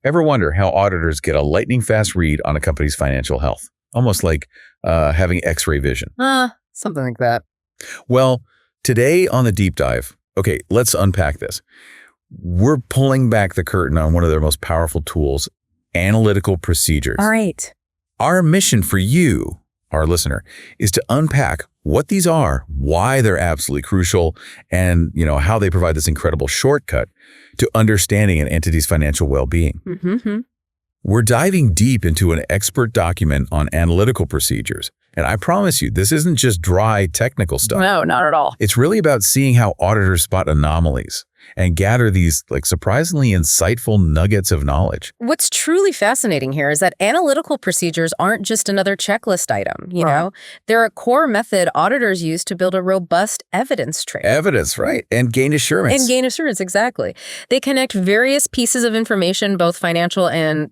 Ever wonder how auditors get a lightning-fast read on a company's financial health? Almost like having X-ray vision. Something like that. Well, today on the deep dive, okay, let's unpack this. We're pulling back the curtain on one of their most powerful tools, analytical procedures. All right. Our mission for you, our listener, is to unpack what these are, why they're absolutely crucial, and how they provide this incredible shortcut to understanding an entity's financial well-being. Mm-hmm. We're diving deep into an expert document on analytical procedures. And I promise you, this isn't just dry technical stuff. No, not at all. It's really about seeing how auditors spot anomalies and gather these surprisingly insightful nuggets of knowledge. What's truly fascinating here is that analytical procedures aren't just another checklist item, you know? They're a core method auditors use to build a robust evidence trail. Evidence, right. And gain assurance. And gain assurance, exactly. They connect various pieces of information, both financial and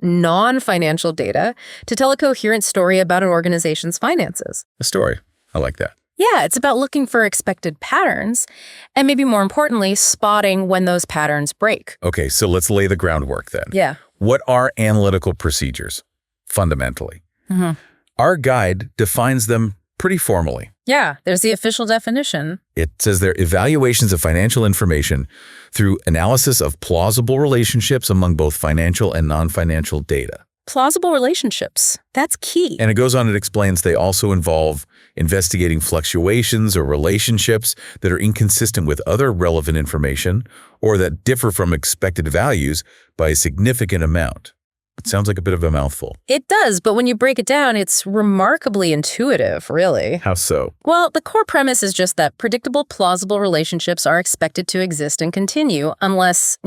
non-financial data, to tell a coherent story about an organization's finances. A story. I like that. Yeah, it's about looking for expected patterns and maybe more importantly, spotting when those patterns break. Okay, so let's lay the groundwork then. Yeah. What are analytical procedures, fundamentally? Mm-hmm. Our guide defines them pretty formally. Yeah, there's the official definition. It says they're evaluations of financial information through analysis of plausible relationships among both financial and non-financial data. Plausible relationships. That's key. And it goes on, it explains they also involve investigating fluctuations or relationships that are inconsistent with other relevant information or that differ from expected values by a significant amount. It sounds like a bit of a mouthful. It does, but when you break it down, it's remarkably intuitive, really. How so? Well, the core premise is just that predictable, plausible relationships are expected to exist and continue unless,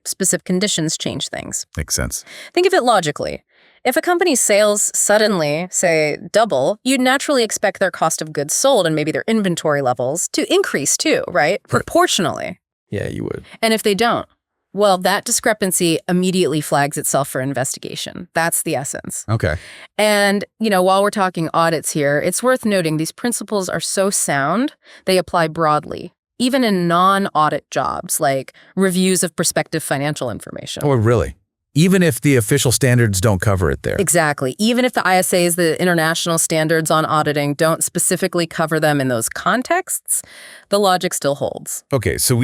specific conditions change things. Makes sense. Think of it logically. If a company's sales suddenly, say, double, you'd naturally expect their cost of goods sold and maybe their inventory levels to increase too, right? Proportionally. Yeah, you would. And if they don't, well, that discrepancy immediately flags itself for investigation. That's the essence. Okay. And, while we're talking audits here, it's worth noting these principles are so sound, they apply broadly, even in non-audit jobs like reviews of prospective financial information. Oh, really? Even if the official standards don't cover it there? Exactly. Even if the ISAs, the international standards on auditing, don't specifically cover them in those contexts, the logic still holds. Okay, so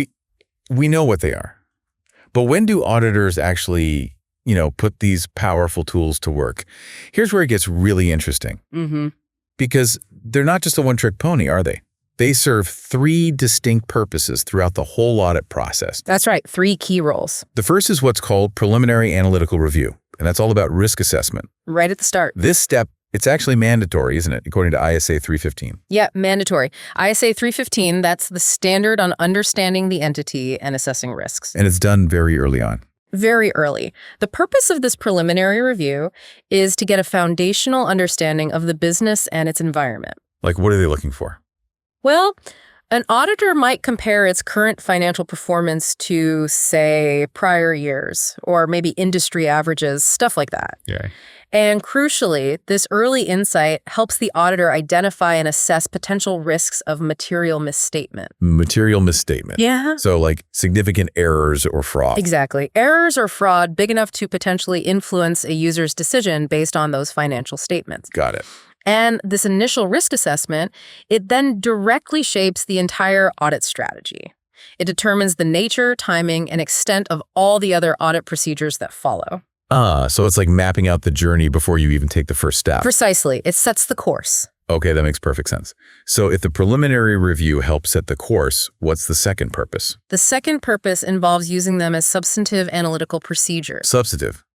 we know what they are. But when do auditors actually, put these powerful tools to work? Here's where it gets really interesting. Mm-hmm. Because they're not just a one-trick pony, are they? They serve 3 distinct purposes throughout the whole audit process. That's right, 3 key roles. The first is what's called preliminary analytical review, and that's all about risk assessment. Right at the start. This step, it's actually mandatory, isn't it, according to ISA 315? Yeah, mandatory. ISA 315, that's the standard on understanding the entity and assessing risks. And it's done very early on. Very early. The purpose of this preliminary review is to get a foundational understanding of the business and its environment. Like, what are they looking for? Well, an auditor might compare its current financial performance to, say, prior years, or maybe industry averages, stuff like that. Yeah. And crucially, this early insight helps the auditor identify and assess potential risks of material misstatement. Material misstatement. Yeah. So like significant errors or fraud. Exactly. Errors or fraud big enough to potentially influence a user's decision based on those financial statements. Got it. And this initial risk assessment, it then directly shapes the entire audit strategy. It determines the nature, timing, and extent of all the other audit procedures that follow. So it's like mapping out the journey before you even take the first step. Precisely. It sets the course. Okay, that makes perfect sense. So if the preliminary review helps set the course, what's the second purpose? The second purpose involves using them as substantive analytical procedures. Substantive,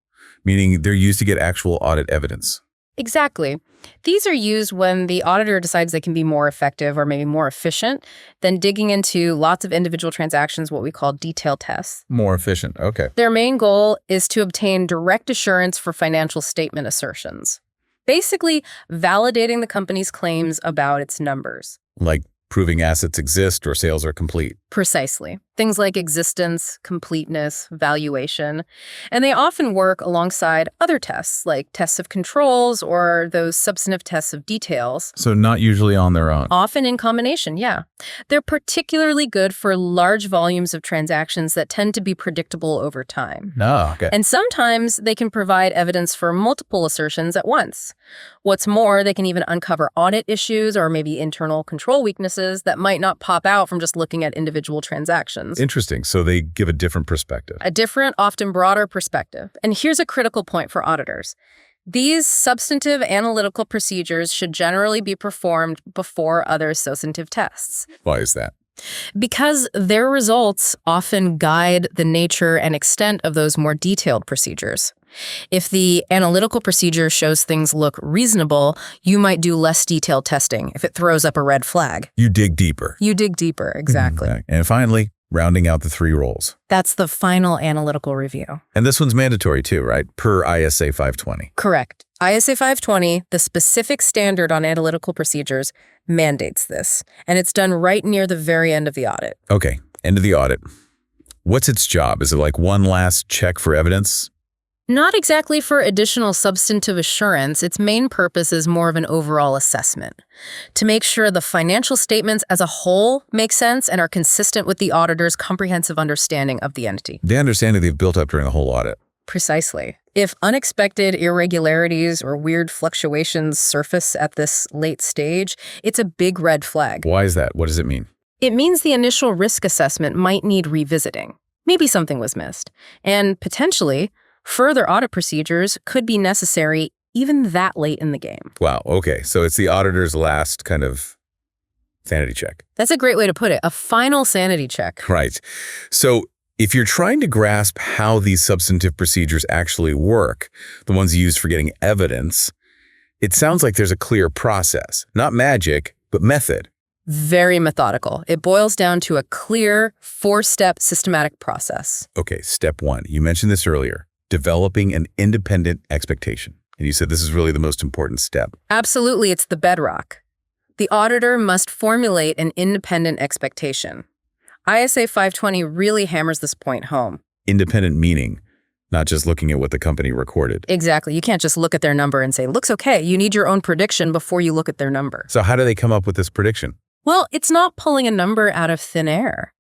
meaning they're used to get actual audit evidence. Exactly. These are used when the auditor decides they can be more effective or maybe more efficient than digging into lots of individual transactions, what we call detailed tests. More efficient, okay. Their main goal is to obtain direct assurance for financial statement assertions, basically validating the company's claims about its numbers. Like proving assets exist or sales are complete. Precisely. Things like existence, completeness, valuation. And they often work alongside other tests, like tests of controls or those substantive tests of details. So not usually on their own. Often in combination, yeah. They're particularly good for large volumes of transactions that tend to be predictable over time. Oh, okay. And sometimes they can provide evidence for multiple assertions at once. What's more, they can even uncover audit issues or maybe internal control weaknesses that might not pop out from just looking at individual transactions. Interesting. So they give a different perspective. A different, often broader perspective. And here's a critical point for auditors. These substantive analytical procedures should generally be performed before other substantive tests. Why is that? Because their results often guide the nature and extent of those more detailed procedures. If the analytical procedure shows things look reasonable, you might do less detailed testing if it throws up a red flag. You dig deeper. You dig deeper, exactly. Okay. And finally, rounding out the 3 roles. That's the final analytical review. And this one's mandatory too, right? Per ISA 520. Correct. ISA 520, the specific standard on analytical procedures, mandates this, and it's done right near the very end of the audit. Okay, end of the audit. What's its job? Is it like one last check for evidence? Not exactly for additional substantive assurance. Its main purpose is more of an overall assessment, to make sure the financial statements as a whole make sense and are consistent with the auditor's comprehensive understanding of the entity. The understanding they've built up during the whole audit. Precisely. If unexpected irregularities or weird fluctuations surface at this late stage, it's a big red flag. Why is that? What does it mean? It means the initial risk assessment might need revisiting. Maybe something was missed. And potentially, further audit procedures could be necessary even that late in the game. Wow, okay. So it's the auditor's last kind of sanity check. That's a great way to put it. A final sanity check. Right. So if you're trying to grasp how these substantive procedures actually work, the ones used for getting evidence, it sounds like there's a clear process. Not magic, but method. Very methodical. It boils down to a clear 4-step systematic process. Okay, step 1. You mentioned this earlier. Developing an independent expectation. And you said this is really the most important step. Absolutely, it's the bedrock. The auditor must formulate an independent expectation. ISA 520 really hammers this point home. Independent meaning, not just looking at what the company recorded. Exactly. You can't just look at their number and say, looks okay. You need your own prediction before you look at their number. So how do they come up with this prediction? Well, it's not pulling a number out of thin air.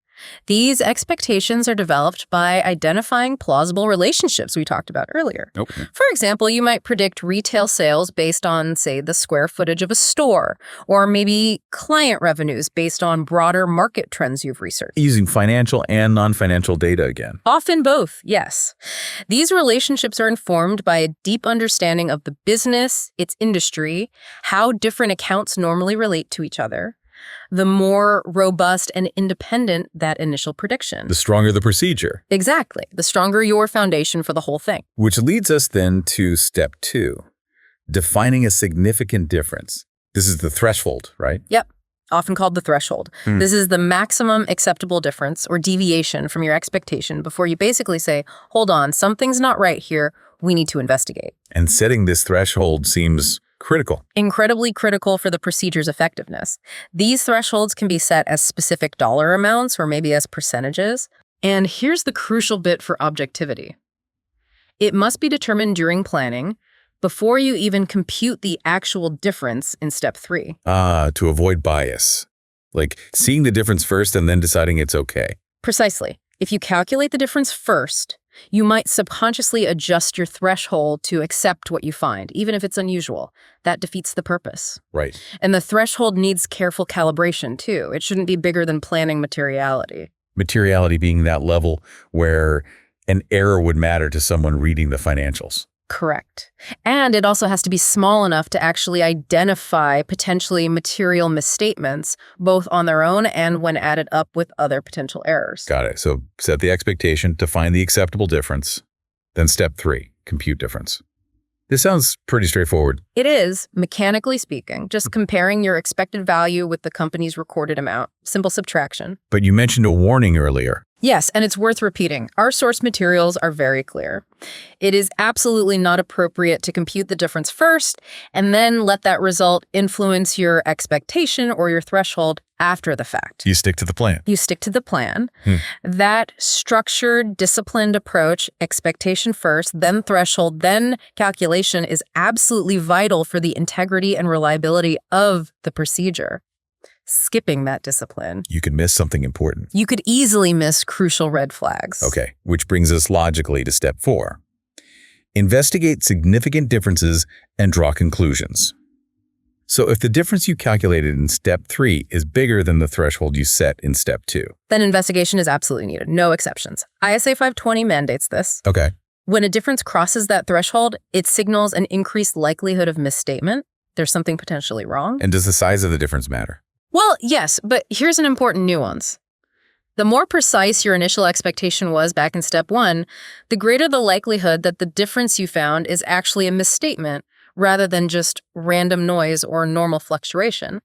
These expectations are developed by identifying plausible relationships we talked about earlier. Okay. For example, you might predict retail sales based on, say, the square footage of a store, or maybe client revenues based on broader market trends you've researched. Using financial and non-financial data again. Often both, yes. These relationships are informed by a deep understanding of the business, its industry, how different accounts normally relate to each other. The more robust and independent that initial prediction. The stronger the procedure. Exactly. The stronger your foundation for the whole thing. Which leads us then to step 2, defining a significant difference. This is the threshold, right? Yep. Often called the threshold. This is the maximum acceptable difference or deviation from your expectation before you basically say, hold on, something's not right here. We need to investigate. And setting this threshold seems critical. Incredibly critical for the procedure's effectiveness. These thresholds can be set as specific dollar amounts or maybe as percentages. And here's the crucial bit for objectivity. It must be determined during planning before you even compute the actual difference in step 3. To avoid bias. Like seeing the difference first and then deciding it's okay. Precisely. If you calculate the difference first, you might subconsciously adjust your threshold to accept what you find, even if it's unusual. That defeats the purpose. Right. And the threshold needs careful calibration, too. It shouldn't be bigger than planning materiality. Materiality being that level where an error would matter to someone reading the financials. Correct. And it also has to be small enough to actually identify potentially material misstatements, both on their own and when added up with other potential errors. Got it. So set the expectation to find the acceptable difference. Then step 3, compute difference. This sounds pretty straightforward. It is, mechanically speaking, just comparing your expected value with the company's recorded amount. Simple subtraction. But you mentioned a warning earlier. Yes, and it's worth repeating. Our source materials are very clear. It is absolutely not appropriate to compute the difference first and then let that result influence your expectation or your threshold after the fact. You stick to the plan. You stick to the plan. That structured, disciplined approach, expectation first, then threshold, then calculation, is absolutely vital for the integrity and reliability of the procedure. Skipping that discipline, You could miss something important. you could easily miss crucial red flags. Okay, which brings us logically to step 4. Investigate significant differences and draw conclusions. So if the difference you calculated in step 3 is bigger than the threshold you set in step 2. Then investigation is absolutely needed, no exceptions. ISA 520 mandates this. Okay. When a difference crosses that threshold, it signals an increased likelihood of misstatement. There's something potentially wrong. And does the size of the difference matter? Well, yes, but here's an important nuance. The more precise your initial expectation was back in step 1, the greater the likelihood that the difference you found is actually a misstatement rather than just random noise or normal fluctuation.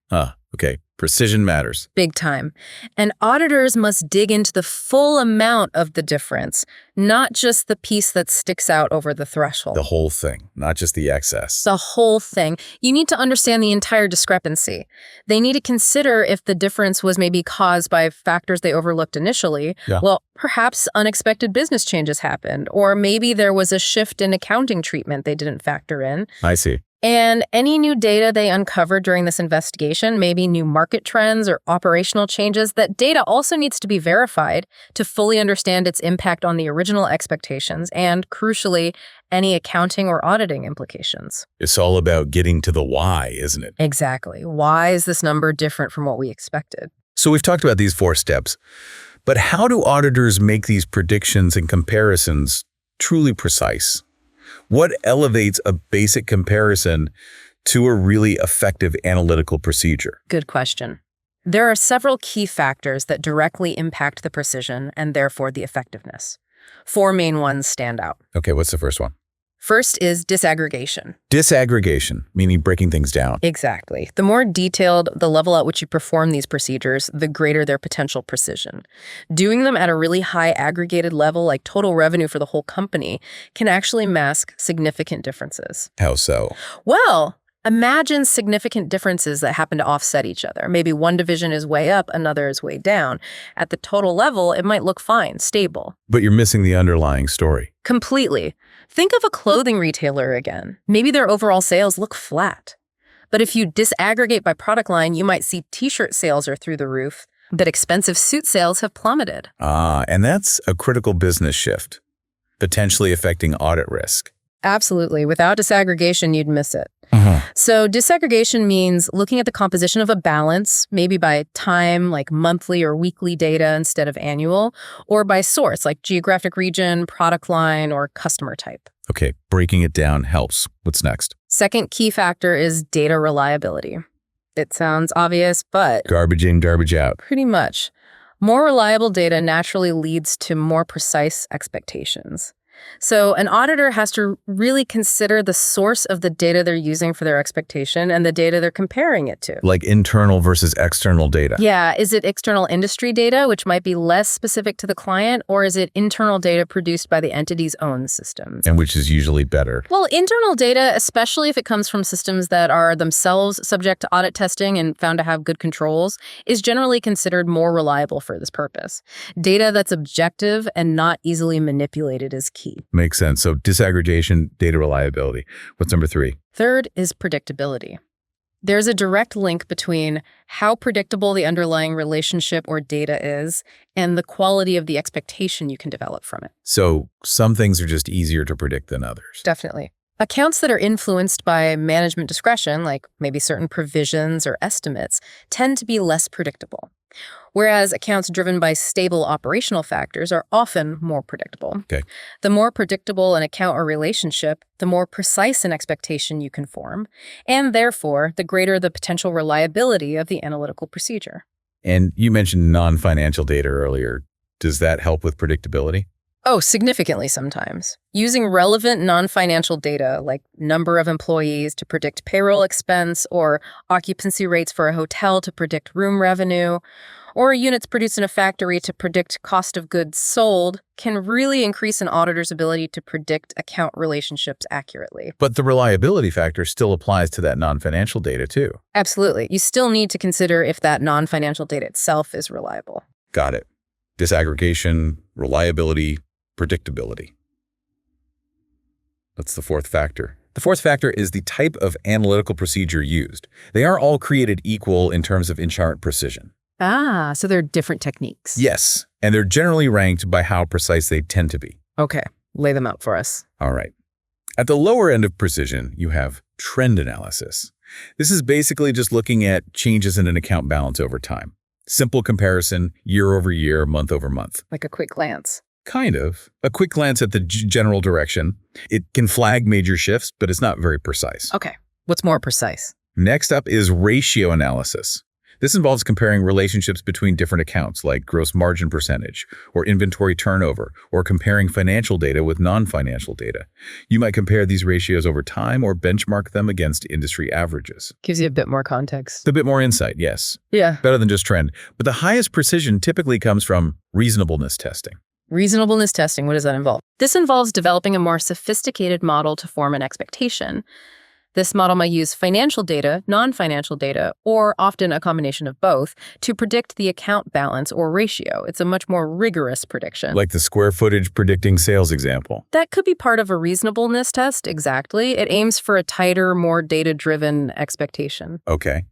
Okay. Precision matters. Big time. And auditors must dig into the full amount of the difference, not just the piece that sticks out over the threshold. The whole thing, not just the excess. The whole thing. You need to understand the entire discrepancy. They need to consider if the difference was maybe caused by factors they overlooked initially. Yeah. Well, perhaps unexpected business changes happened, or maybe there was a shift in accounting treatment they didn't factor in. I see. And any new data they uncovered during this investigation, maybe new market trends or operational changes, that data also needs to be verified to fully understand its impact on the original expectations and, crucially, any accounting or auditing implications. It's all about getting to the why, isn't it? Exactly. Why is this number different from what we expected? So we've talked about these 4 steps, but how do auditors make these predictions and comparisons truly precise? What elevates a basic comparison to a really effective analytical procedure? Good question. There are several key factors that directly impact the precision and therefore the effectiveness. 4 main ones stand out. Okay, what's the first one? First is disaggregation. Disaggregation, meaning breaking things down. Exactly. The more detailed the level at which you perform these procedures, the greater their potential precision. Doing them at a really high aggregated level, like total revenue for the whole company, can actually mask significant differences. How so? Well, imagine significant differences that happen to offset each other. Maybe one division is way up, another is way down. At the total level, it might look fine, stable. But you're missing the underlying story. Completely. Think of a clothing retailer again. Maybe their overall sales look flat. But if you disaggregate by product line, you might see t-shirt sales are through the roof, but expensive suit sales have plummeted. And that's a critical business shift, potentially affecting audit risk. Absolutely. Without disaggregation, you'd miss it. So disaggregation means looking at the composition of a balance, maybe by time, like monthly or weekly data instead of annual, or by source, like geographic region, product line, or customer type. Okay, breaking it down helps. What's next? Second key factor is data reliability. It sounds obvious, but Garbage in, garbage out. pretty much. More reliable data naturally leads to more precise expectations. So an auditor has to really consider the source of the data they're using for their expectation and the data they're comparing it to. Like internal versus external data. Yeah, is it external industry data, which might be less specific to the client, or is it internal data produced by the entity's own systems? And which is usually better. Well, internal data, especially if it comes from systems that are themselves subject to audit testing and found to have good controls, is generally considered more reliable for this purpose. Data that's objective and not easily manipulated is key. Makes sense. So disaggregation, data reliability. What's number 3? Third is predictability. There's a direct link between how predictable the underlying relationship or data is and the quality of the expectation you can develop from it. So some things are just easier to predict than others. Definitely. Accounts that are influenced by management discretion, like maybe certain provisions or estimates, tend to be less predictable. Whereas accounts driven by stable operational factors are often more predictable. Okay. The more predictable an account or relationship, the more precise an expectation you can form, and therefore, the greater the potential reliability of the analytical procedure. And you mentioned non-financial data earlier. Does that help with predictability? Oh, significantly sometimes. Using relevant non-financial data like number of employees to predict payroll expense or occupancy rates for a hotel to predict room revenue, or units produced in a factory to predict cost of goods sold can really increase an auditor's ability to predict account relationships accurately. But the reliability factor still applies to that non-financial data too. Absolutely. You still need to consider if that non-financial data itself is reliable. Got it. Disaggregation, reliability, predictability. That's the fourth factor. The fourth factor is the type of analytical procedure used. They are all created equal in terms of inherent precision. Ah, so there are different techniques. Yes, and they're generally ranked by how precise they tend to be. Okay, lay them out for us. All right. At the lower end of precision, you have trend analysis. This is basically just looking at changes in an account balance over time. Simple comparison, year over year, month over month. Like a quick glance. Kind of. A quick glance at the general direction. It can flag major shifts, but it's not very precise. Okay, what's more precise? Next up is ratio analysis. This involves comparing relationships between different accounts like gross margin percentage or inventory turnover, or comparing financial data with non-financial data. You might compare these ratios over time or benchmark them against industry averages. Gives you a bit more context. A bit more insight, yes. Yeah. Better than just trend. But the highest precision typically comes from reasonableness testing. Reasonableness testing, what does that involve? This involves developing a more sophisticated model to form an expectation. This model might use financial data, non-financial data, or often a combination of both, to predict the account balance or ratio. It's a much more rigorous prediction. Like the square footage predicting sales example. That could be part of a reasonableness test, exactly. It aims for a tighter, more data-driven expectation. Okay.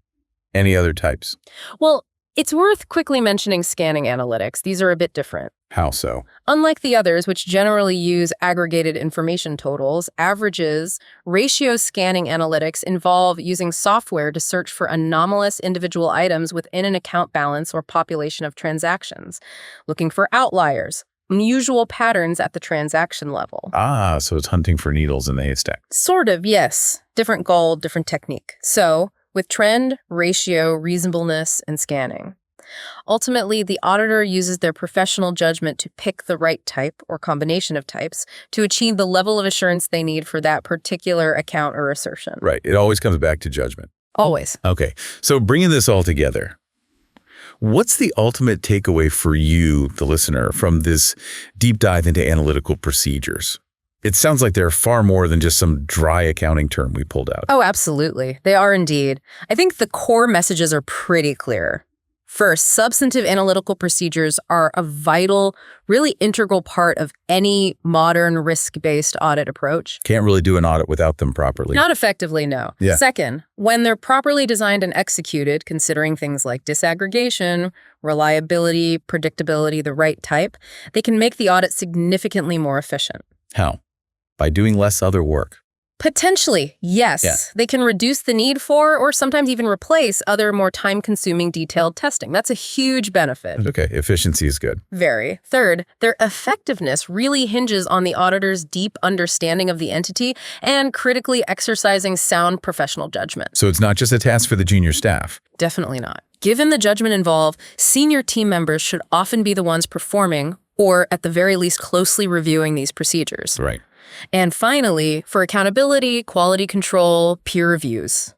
Any other types? Well, it's worth quickly mentioning scanning analytics. These are a bit different. How so? Unlike the others, which generally use aggregated information totals, averages, ratio scanning analytics involve using software to search for anomalous individual items within an account balance or population of transactions, looking for outliers, unusual patterns at the transaction level. Ah, so it's hunting for needles in the haystack. Sort of, yes. Different goal, different technique. So, with trend, ratio, reasonableness, and scanning. Ultimately, the auditor uses their professional judgment to pick the right type or combination of types to achieve the level of assurance they need for that particular account or assertion. Right. It always comes back to judgment. Always. Okay. So bringing this all together, what's the ultimate takeaway for you, the listener, from this deep dive into analytical procedures? It sounds like they're far more than just some dry accounting term we pulled out. Oh, absolutely. They are indeed. I think the core messages are pretty clear. First, substantive analytical procedures are a vital, really integral part of any modern risk-based audit approach. Can't really do an audit without them properly. Not effectively, no. Yeah. Second, when they're properly designed and executed, considering things like disaggregation, reliability, predictability, the right type, they can make the audit significantly more efficient. How? By doing less other work. Potentially, yes. Yeah. They can reduce the need for, or sometimes even replace, other more time-consuming detailed testing. That's a huge benefit. Okay, efficiency is good. Very. Third, their effectiveness really hinges on the auditor's deep understanding of the entity and critically exercising sound professional judgment. So it's not just a task for the junior staff. Definitely not. Given the judgment involved, senior team members should often be the ones performing, or at the very least closely reviewing these procedures. Right. And finally, for accountability, quality control, peer reviews.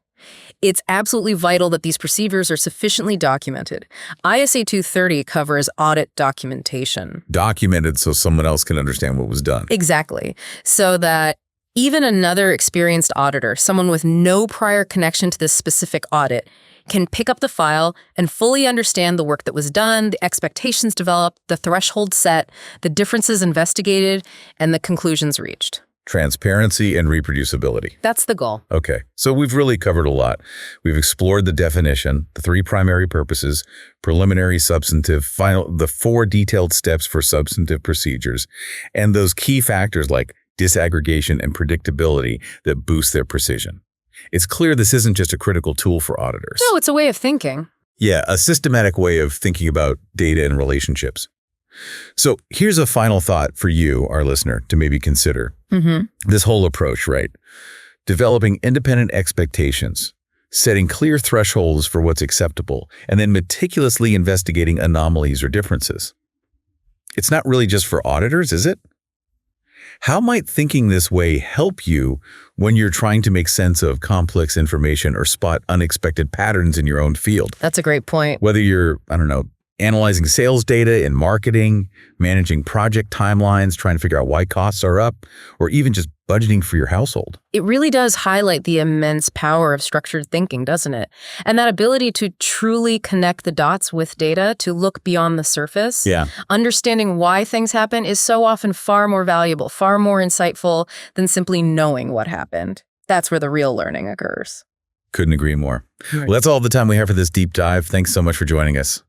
It's absolutely vital that these procedures are sufficiently documented. ISA 230 covers audit documentation. Documented so someone else can understand what was done. Exactly. So that even another experienced auditor, someone with no prior connection to this specific audit, can pick up the file and fully understand the work that was done, the expectations developed, the threshold set, the differences investigated, and the conclusions reached. Transparency and reproducibility. That's the goal. Okay, so we've really covered a lot. We've explored the definition, the three primary purposes, preliminary, substantive, final, the four detailed steps for substantive procedures, and those key factors like disaggregation and predictability that boost their precision. It's clear this isn't just a critical tool for auditors. No, it's a way of thinking. Yeah, a systematic way of thinking about data and relationships. So here's a final thought for you, our listener, to maybe consider. This whole approach, right? Developing independent expectations, setting clear thresholds for what's acceptable, and then meticulously investigating anomalies or differences. It's not really just for auditors, is it? How might thinking this way help you when you're trying to make sense of complex information or spot unexpected patterns in your own field? That's a great point. Whether you're, Analyzing sales data in marketing, managing project timelines, trying to figure out why costs are up, or even just budgeting for your household. It really does highlight the immense power of structured thinking, doesn't it? And that ability to truly connect the dots with data, to look beyond the surface. Yeah. Understanding why things happen is so often far more valuable, far more insightful than simply knowing what happened. That's where the real learning occurs. Couldn't agree more. Right. Well, that's all the time we have for this deep dive. Thanks so much for joining us.